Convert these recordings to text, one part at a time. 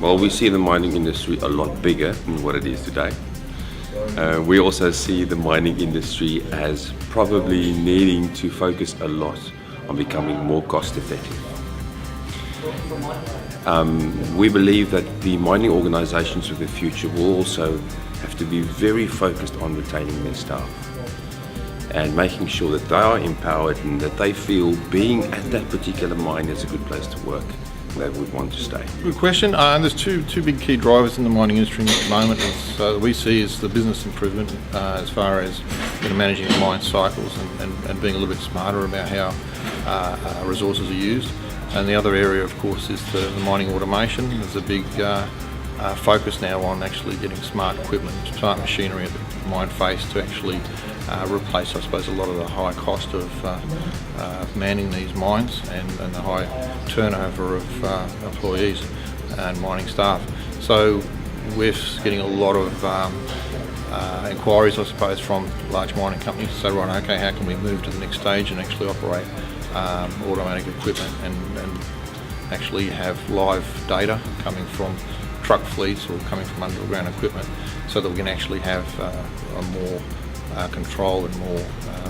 Well, we see the mining industry a lot bigger than what it is today. We also see the mining industry as probably needing to focus a lot on becoming more cost effective. We believe that the mining organizations of the future will also have to be very focused on retaining their staff and making sure that they are empowered and that they feel being at that particular mine is a good place to work. They would want to stay. Good question. There's two big key drivers in the mining industry at the moment. That we see is the business improvement as far as managing the mine cycles and being a little bit smarter about how resources are used. And the other area, of course, is the mining automation. There's a big focus now on actually getting smart equipment, smart machinery at the mine face to actually replace, I suppose, a lot of the high cost of manning these mines and the high turnover of employees and mining staff. So we're getting a lot of inquiries, I suppose, from large mining companies to say, right, okay, how can we move to the next stage and actually operate automatic equipment and actually have live data coming from truck fleets or coming from underground equipment so that we can actually have a more control and more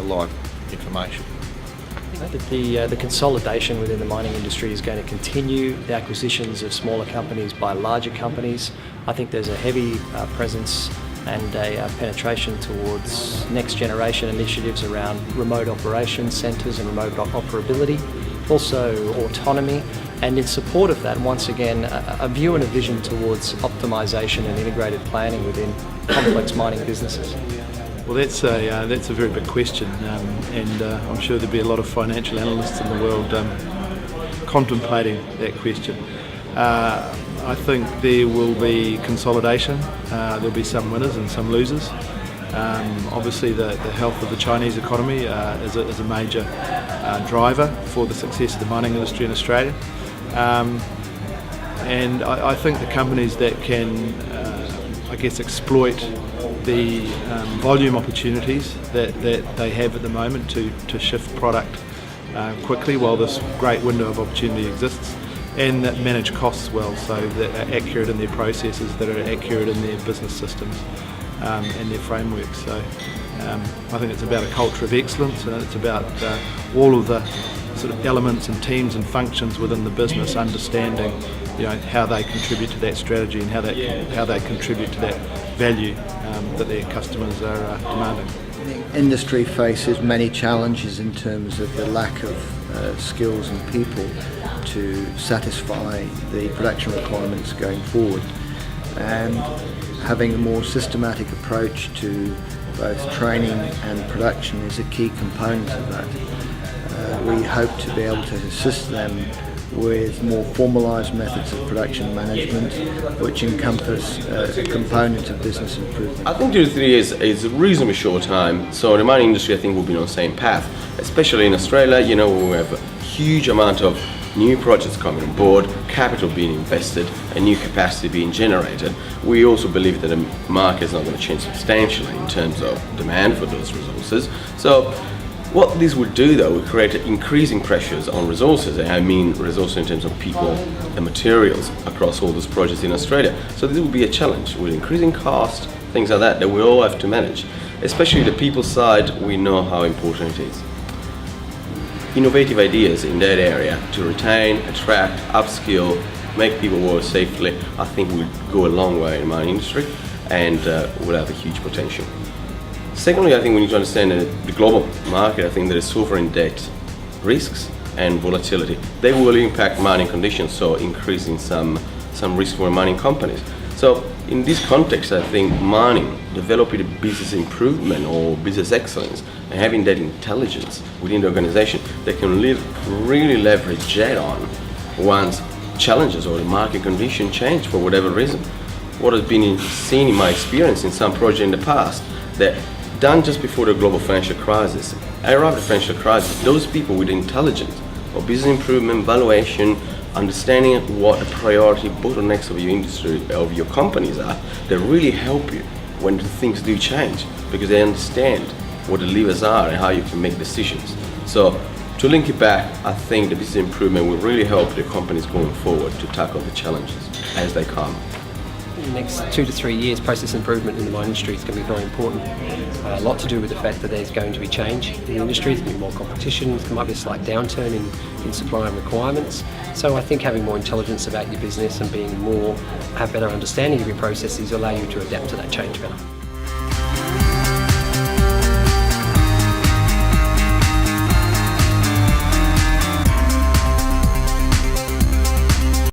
live information. I think that the consolidation within the mining industry is going to continue. The acquisitions of smaller companies by larger companies. I think there's a heavy presence and a penetration towards next generation initiatives around remote operation centres and remote operability, also autonomy, and in support of that, once again, a view and a vision towards optimisation and integrated planning within complex mining businesses. Well, that's a very big question, and I'm sure there'll be a lot of financial analysts in the world contemplating that question. I think there will be consolidation. There'll be some winners and some losers. Obviously, the health of the Chinese economy is a major driver for the success of the mining industry in Australia. And I think the companies that can, exploit the volume opportunities that they have at the moment to shift product quickly while this great window of opportunity exists, and that manage costs well, so that are accurate in their processes, that are accurate in their business systems and their frameworks. So I think it's about a culture of excellence, and it's about all of the sort of elements and teams and functions within the business understanding, how they contribute to that strategy and how they contribute to that value that their customers are demanding. The industry faces many challenges in terms of the lack of skills and people to satisfy the production requirements going forward, and having a more systematic approach to both training and production is a key component of that. We hope to be able to assist them with more formalised methods of production management, which encompass a component of business improvement. I think 2 to 3 years is a reasonably short time, so the mining industry, I think, will be on the same path, especially in Australia. We have a huge amount of new projects coming on board, capital being invested, and new capacity being generated. We also believe that the market is not going to change substantially in terms of demand for those resources. So what this would do, though, would create increasing pressures on resources. I mean resources in terms of people and materials across all those projects in Australia. So this will be a challenge with increasing cost, things like that we all have to manage. Especially the people side, we know how important it is. Innovative ideas in that area to retain, attract, upskill, make people work safely, I think will go a long way in the mining industry and will have a huge potential. Secondly, I think we need to understand the global market. I think there is sovereign debt risks and volatility. They will impact mining conditions, so increasing some risk for mining companies. So in this context, I think mining, developing a business improvement or business excellence, and having that intelligence within the organization that can really leverage that on once challenges or the market condition change for whatever reason. What has been seen in my experience in some projects in the past, that done just before the global financial crisis, around the financial crisis, those people with intelligence or business improvement, valuation, understanding what the priority bottlenecks of your industry, of your companies are, they really help you when things do change, because they understand what the levers are and how you can make decisions. So To link it back, I think the business improvement will really help the companies going forward to tackle the challenges as they come. In the next 2 to 3 years, process improvement in the mining industry is going to be very important. A lot to do with the fact that there's going to be change in the industry, there's going to be more competition, there might be a slight downturn in supply and requirements. So I think having more intelligence about your business and have better understanding of your processes will allow you to adapt to that change better.